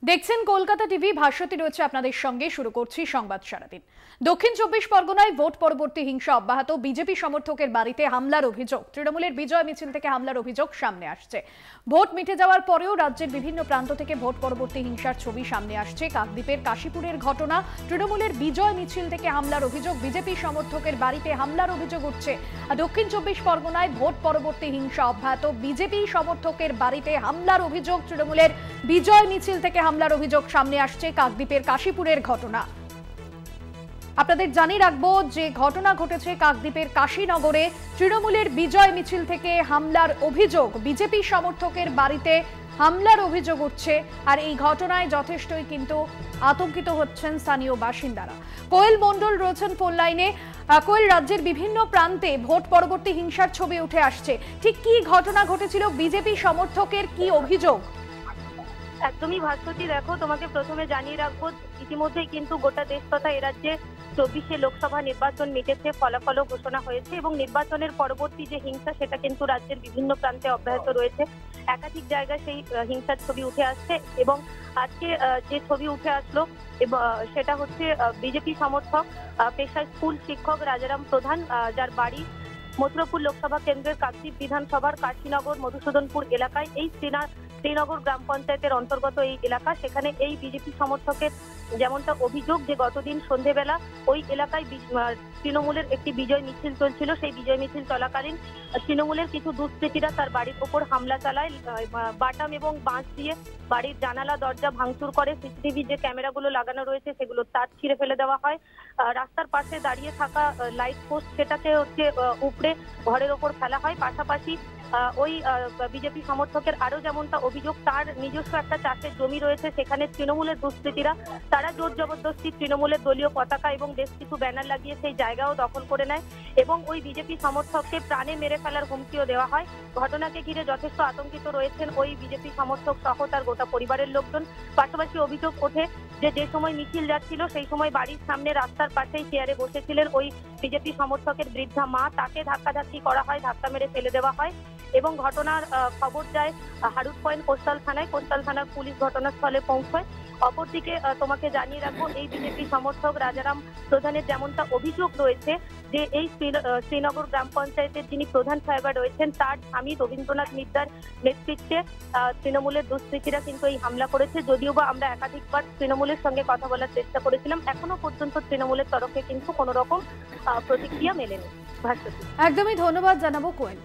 দেখছেন কলকাতা টিভি। ভাস্বতী রয়েছে আপনাদের সঙ্গে। শুরু করছি সংবাদ সারাদিন। দক্ষিণ ২৪ পরগনায় ভোট পরবর্তী হিংসা অব্যাহত। বিজেপি সমর্থকের বাড়িতে হামলার অভিযোগ। তৃণমূলের বিজয় মিছিল থেকে হামলার অভিযোগ সামনে আসছে। ভোট মিটে যাওয়ার পরেও রাজ্যের বিভিন্ন প্রান্ত থেকে ভোট পরবর্তী হিংসার ছবি সামনে আসছে। কাকদ্বীপের কাশীপুরের ঘটনা। তৃণমূলের বিজয় মিছিল থেকে হামলার অভিযোগ। বিজেপি সমর্থকের বাড়িতে হামলার অভিযোগ উঠছে। দক্ষিণ ২৪ পরগনায় ভোট পরবর্তী হিংসা অব্যাহত। বিজেপি সমর্থকের বাড়িতে হামলার অভিযোগ। তৃণমূলের বিজয় মিছিল থেকে হামলার অভিযোগ সামনে আসছে। কাকদ্বীপের কাশীপুরের ঘটনা আপনাদের জানিয়ে রাখবো যে ঘটনা ঘটেছে কাকদ্বীপের কাশীনগরে। তৃণমূলের বিজয় মিছিল থেকে হামলার অভিযোগ। বিজেপি সমর্থকের বাড়িতে হামলার অভিযোগ উঠছে। আর এই ঘটনায় যথেষ্টই কিন্তু আতঙ্কিত হচ্ছেন স্থানীয় বাসিন্দারা। কোয়েল মণ্ডল রয়েছেন ফোন লাইনে। কোয়েল, রাজ্যের বিভিন্ন প্রান্তে ভোট পরবর্তী হিংসার ছবি উঠে আসছে। ঠিক কি ঘটনা ঘটেছিল? বিজেপি সমর্থকের কি অভিযোগ? একদমই ভাস্বতী, দেখো তোমাকে প্রথমে জানিয়ে রাখবো, ইতিমধ্যেই কিন্তু গোটা দেশ তথা এ রাজ্যে ২৪শে লোকসভা নির্বাচন মিটেছে, ফলাফলও ঘোষণা হয়েছে এবং নির্বাচনের পরবর্তী যে হিংসা সেটা কিন্তু রাজ্যের বিভিন্ন প্রান্তে অব্যাহত রয়েছে। একাধিক জায়গায় সেই হিংসার ছবি উঠে আসছে এবং আজকে যে ছবি উঠে আসলো সেটা হচ্ছে বিজেপি সমর্থক পেশায় স্কুল শিক্ষক রাজারাম প্রধান, যার বাড়ি মথুরাপুর লোকসভা কেন্দ্রের কাকদ্বীপ বিধানসভার কাশীনগর মধুসূদনপুর এলাকায়। এই শ্রীনগর গ্রাম পঞ্চায়েতের অন্তর্গত এই এলাকা। সেখানে এই বিজেপি সমর্থকের যেমনটা অভিযোগ যে গতদিন সন্ধেবেলা ওই এলাকায় তৃণমূলের একটি বিজয় মিছিল চলছিল। সেই বিজয় মিছিল চলাকালীন তৃণমূলের কিছু দুষ্কৃতীরা তার বাড়ির ওপর হামলা চালায়। বাটাম এবং বাঁশ দিয়ে বাড়ির জানালা দরজা ভাঙচুর করে। সিসিটিভি যে ক্যামেরাগুলো লাগানো রয়েছে সেগুলো তার ছিঁড়ে ফেলে দেওয়া হয়। রাস্তার পাশে দাঁড়িয়ে থাকা লাইট পোস্ট সেটাকে উপড়ে ঘরের ওপর ফেলা হয়। পাশাপাশি ওই বিজেপি সমর্থকের আরো যেমনটা অভিযোগ, তার নিজস্ব একটা চাষের জমি রয়েছে। সেখানে তৃণমূলের দুষ্কৃতীরা তারা জোর জবরদস্তি তৃণমূলের দলীয় পতাকা এবং বেশ কিছু ব্যানার লাগিয়ে সেই জায়গাও দখল করে নেয় এবং ওই বিজেপি সমর্থককে প্রাণে মেরে ফেলার হুমকিও দেওয়া হয়। ঘটনাকে ঘিরে যথেষ্ট আতঙ্কিত রয়েছেন ওই বিজেপি সমর্থক সহ তার গোটা পরিবারের লোকজন। পাশাপাশি অভিযোগ ওঠে যে সময় মিছিল যাচ্ছিল সেই সময় বাড়ির সামনে রাস্তার পাশেই চেয়ারে বসেছিলেন ওই বিজেপি সমর্থকের বৃদ্ধা মা। তাকে ধাক্কাধাক্কি করা হয়, ধাক্কা মেরে ফেলে দেওয়া হয় এবং ঘটনার খবর যায় হারুট পয়েন্ট কোস্টাল থানায়। কোস্টাল থানার পুলিশ ঘটনাস্থলে পৌঁছয়। অপরদিকে তোমাকে জানিয়ে রাখবো, এই বিজেপি সমর্থক রাজারাম প্রধানের যেমনটা অভিযোগ রয়েছে যে এই শ্রীনগর গ্রাম পঞ্চায়েতের যিনি প্রধান সাহেবা রয়েছেন তার স্বামী রবীন্দ্রনাথ মিত্রার নেতৃত্বে তৃণমূলের দুষ্কৃতীরা কিন্তু এই হামলা করেছে। যদিও বা আমরা একাধিকবার তৃণমূলের সঙ্গে কথা বলার চেষ্টা করেছিলাম, এখনো পর্যন্ত তৃণমূলের তরফে কিন্তু কোনো রকম প্রতিক্রিয়া মেলেনি। ভাস্বতী, একদমই ধন্যবাদ জানাবো কোয়েল।